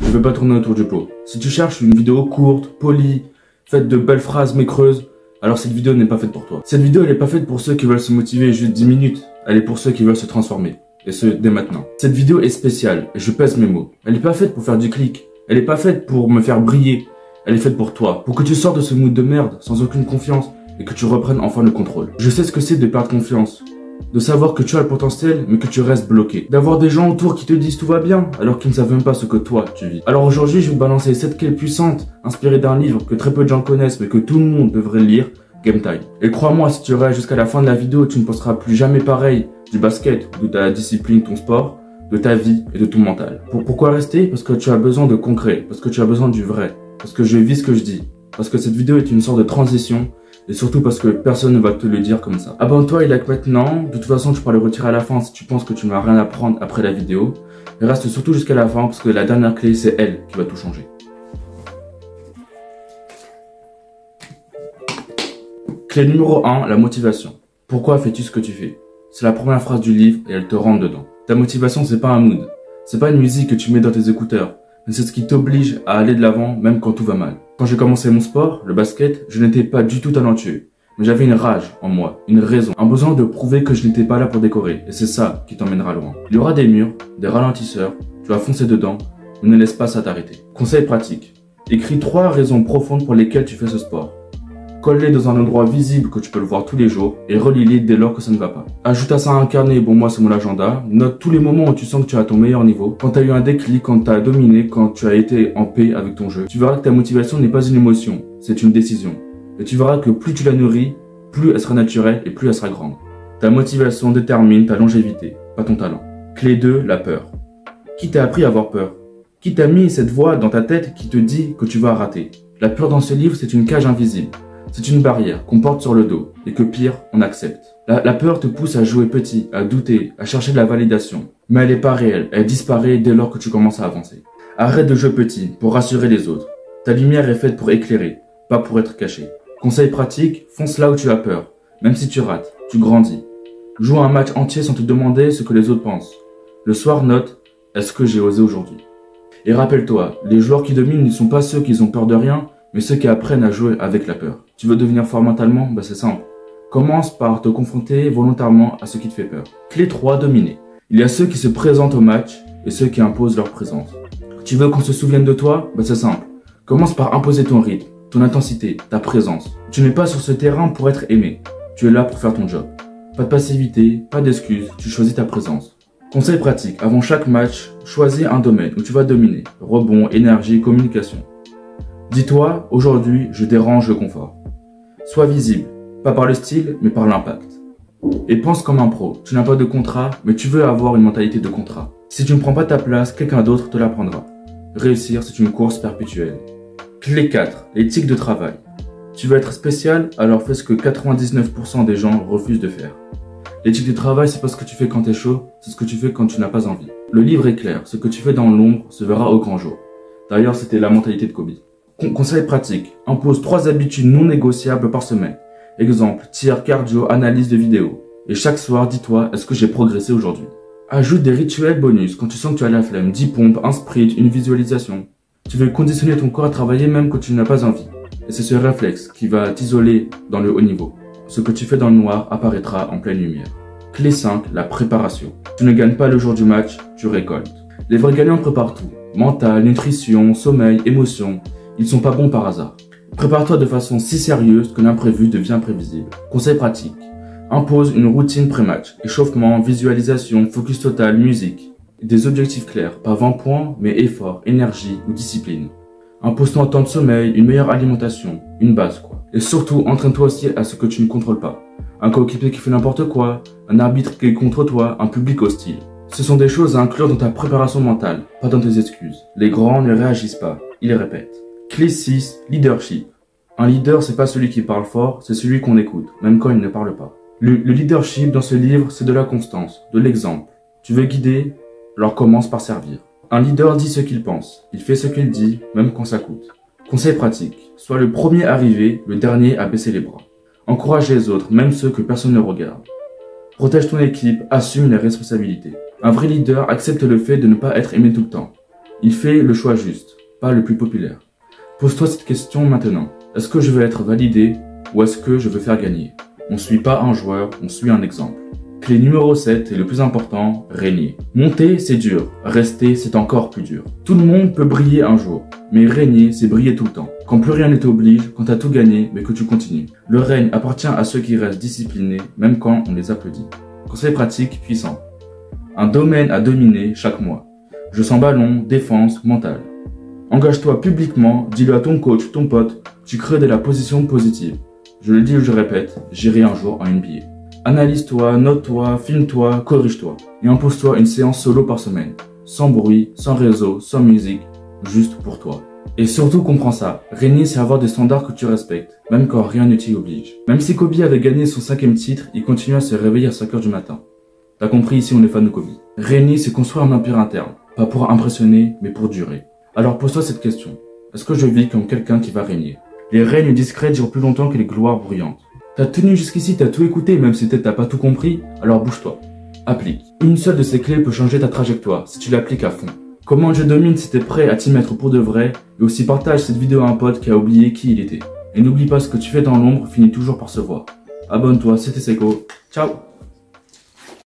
je veux pas tourner autour du pot. Si tu cherches une vidéo courte, polie, faite de belles phrases mais creuses, alors cette vidéo n'est pas faite pour toi. Cette vidéo elle est pas faite pour ceux qui veulent se motiver juste 10 minutes, elle est pour ceux qui veulent se transformer. Et ce, dès maintenant. Cette vidéo est spéciale, et je pèse mes mots. Elle est pas faite pour faire du clic, elle est pas faite pour me faire briller, elle est faite pour toi. Pour que tu sortes de ce mood de merde, sans aucune confiance, et que tu reprennes enfin le contrôle. Je sais ce que c'est de perdre confiance. De savoir que tu as le potentiel, mais que tu restes bloqué. D'avoir des gens autour qui te disent tout va bien, alors qu'ils ne savent même pas ce que toi, tu vis. Alors aujourd'hui, je vais te balancer 7 clés puissantes, inspirées d'un livre que très peu de gens connaissent, mais que tout le monde devrait lire, Game Time. Et crois-moi, si tu restes jusqu'à la fin de la vidéo, tu ne penseras plus jamais pareil du basket, de ta discipline, ton sport, de ta vie et de ton mental. Pourquoi rester? Parce que tu as besoin de concret, parce que tu as besoin du vrai, parce que je vis ce que je dis, parce que cette vidéo est une sorte de transition, et surtout parce que personne ne va te le dire comme ça. Abonne-toi et like maintenant. De toute façon, tu pourras le retirer à la fin si tu penses que tu n'as rien à apprendre après la vidéo. Et reste surtout jusqu'à la fin parce que la dernière clé, c'est elle qui va tout changer. Clé numéro 1, la motivation. Pourquoi fais-tu ce que tu fais? C'est la première phrase du livre et elle te rentre dedans. Ta motivation, c'est pas un mood. C'est pas une musique que tu mets dans tes écouteurs. Mais c'est ce qui t'oblige à aller de l'avant même quand tout va mal. Quand j'ai commencé mon sport, le basket, je n'étais pas du tout talentueux. Mais j'avais une rage en moi, une raison, un besoin de prouver que je n'étais pas là pour décorer. Et c'est ça qui t'emmènera loin. Il y aura des murs, des ralentisseurs, tu vas foncer dedans, mais ne laisse pas ça t'arrêter. Conseil pratique. Écris 3 raisons profondes pour lesquelles tu fais ce sport. Colle-les dans un endroit visible que tu peux le voir tous les jours et relis-les dès lors que ça ne va pas. Ajoute à ça un carnet, bon moi c'est mon agenda. Note tous les moments où tu sens que tu es à ton meilleur niveau. Quand tu as eu un déclic, quand tu as dominé, quand tu as été en paix avec ton jeu. Tu verras que ta motivation n'est pas une émotion, c'est une décision. Et tu verras que plus tu la nourris, plus elle sera naturelle et plus elle sera grande. Ta motivation détermine ta longévité, pas ton talent. Clé 2, la peur. Qui t'a appris à avoir peur? Qui t'a mis cette voix dans ta tête qui te dit que tu vas rater? La peur dans ce livre, c'est une cage invisible. C'est une barrière qu'on porte sur le dos et que pire, on accepte. La peur te pousse à jouer petit, à douter, à chercher de la validation. Mais elle n'est pas réelle, elle disparaît dès lors que tu commences à avancer. Arrête de jouer petit pour rassurer les autres. Ta lumière est faite pour éclairer, pas pour être cachée. Conseil pratique, fonce là où tu as peur. Même si tu rates, tu grandis. Joue un match entier sans te demander ce que les autres pensent. Le soir, note, est-ce que j'ai osé aujourd'hui? Et rappelle-toi, les joueurs qui dominent ne sont pas ceux qui ont peur de rien, mais ceux qui apprennent à jouer avec la peur. Tu veux devenir fort mentalement? C'est simple. Commence par te confronter volontairement à ce qui te fait peur. Clé 3, dominer. Il y a ceux qui se présentent au match et ceux qui imposent leur présence. Tu veux qu'on se souvienne de toi? C'est simple. Commence par imposer ton rythme, ton intensité, ta présence. Tu n'es pas sur ce terrain pour être aimé. Tu es là pour faire ton job. Pas de passivité, pas d'excuses, tu choisis ta présence. Conseil pratique. Avant chaque match, choisis un domaine où tu vas dominer. Rebond, énergie, communication. Dis-toi, aujourd'hui, je dérange le confort. Sois visible, pas par le style, mais par l'impact. Et pense comme un pro. Tu n'as pas de contrat, mais tu veux avoir une mentalité de contrat. Si tu ne prends pas ta place, quelqu'un d'autre te la prendra. Réussir, c'est une course perpétuelle. Clé 4, l'éthique de travail. Tu veux être spécial, alors fais ce que 99% des gens refusent de faire. L'éthique du travail, c'est pas ce que tu fais quand t'es chaud, c'est ce que tu fais quand tu n'as pas envie. Le livre est clair, ce que tu fais dans l'ombre se verra au grand jour. D'ailleurs, c'était la mentalité de Kobe. Conseil pratique, impose 3 habitudes non négociables par semaine. Exemple, tir, cardio, analyse de vidéos. Et chaque soir, dis-toi, est-ce que j'ai progressé aujourd'hui? Ajoute des rituels bonus quand tu sens que tu as la flemme, 10 pompes, un sprint, une visualisation. Tu veux conditionner ton corps à travailler même quand tu n'as pas envie. Et c'est ce réflexe qui va t'isoler dans le haut niveau. Ce que tu fais dans le noir apparaîtra en pleine lumière. Clé 5, la préparation. Tu ne gagnes pas le jour du match, tu récoltes. Les vrais gagnants préparent tout. Mental, nutrition, sommeil, émotion. Ils sont pas bons par hasard. Prépare-toi de façon si sérieuse que l'imprévu devient prévisible. Conseil pratique. Impose une routine pré-match. Échauffement, visualisation, focus total, musique. Des objectifs clairs, pas 20 points, mais effort, énergie ou discipline. Impose-toi un temps de sommeil, une meilleure alimentation, une base quoi. Et surtout, entraîne-toi aussi à ce que tu ne contrôles pas. Un coéquipier qui fait n'importe quoi, un arbitre qui est contre toi, un public hostile. Ce sont des choses à inclure dans ta préparation mentale, pas dans tes excuses. Les grands ne réagissent pas, ils les répètent. Clé 6, leadership. Un leader, c'est pas celui qui parle fort, c'est celui qu'on écoute, même quand il ne parle pas. Le leadership dans ce livre, c'est de la constance, de l'exemple. Tu veux guider? Alors commence par servir. Un leader dit ce qu'il pense, il fait ce qu'il dit, même quand ça coûte. Conseil pratique, sois le premier arrivé, le dernier à baisser les bras. Encourage les autres, même ceux que personne ne regarde. Protège ton équipe, assume les responsabilités. Un vrai leader accepte le fait de ne pas être aimé tout le temps. Il fait le choix juste, pas le plus populaire. Pose-toi cette question maintenant. Est-ce que je veux être validé ou est-ce que je veux faire gagner? On ne suit pas un joueur, on suit un exemple. Clé numéro 7 et le plus important, régner. Monter, c'est dur. Rester, c'est encore plus dur. Tout le monde peut briller un jour. Mais régner, c'est briller tout le temps. Quand plus rien ne t'oblige, quand t'as tout gagné, mais que tu continues. Le règne appartient à ceux qui restent disciplinés, même quand on les applaudit. Conseil pratique puissant. Un domaine à dominer chaque mois. Jeu sans ballon, défense, mental. Engage-toi publiquement, dis-le à ton coach, ton pote, tu crées de la position positive. Je le dis ou je répète, j'irai un jour en NBA. Analyse-toi, note-toi, filme-toi, corrige-toi. Et impose-toi une séance solo par semaine. Sans bruit, sans réseau, sans musique, juste pour toi. Et surtout comprends ça, régner c'est avoir des standards que tu respectes, même quand rien ne t'y oblige. Même si Kobe avait gagné son 5e titre, il continue à se réveiller à 5 h du matin. T'as compris, ici on est fan de Kobe. Régner c'est construire un empire interne, pas pour impressionner, mais pour durer. Alors pose-toi cette question, est-ce que je vis comme quelqu'un qui va régner? Les règnes discrets durent plus longtemps que les gloires bruyantes. T'as tenu jusqu'ici, t'as tout écouté, même si peut-être t'as pas tout compris, alors bouge-toi. Applique. Une seule de ces clés peut changer ta trajectoire, si tu l'appliques à fond. Comment je domine si t'es prêt à t'y mettre pour de vrai, et aussi partage cette vidéo à un pote qui a oublié qui il était. Et n'oublie pas, ce que tu fais dans l'ombre finit toujours par se voir. Abonne-toi, c'était Seko. Ciao!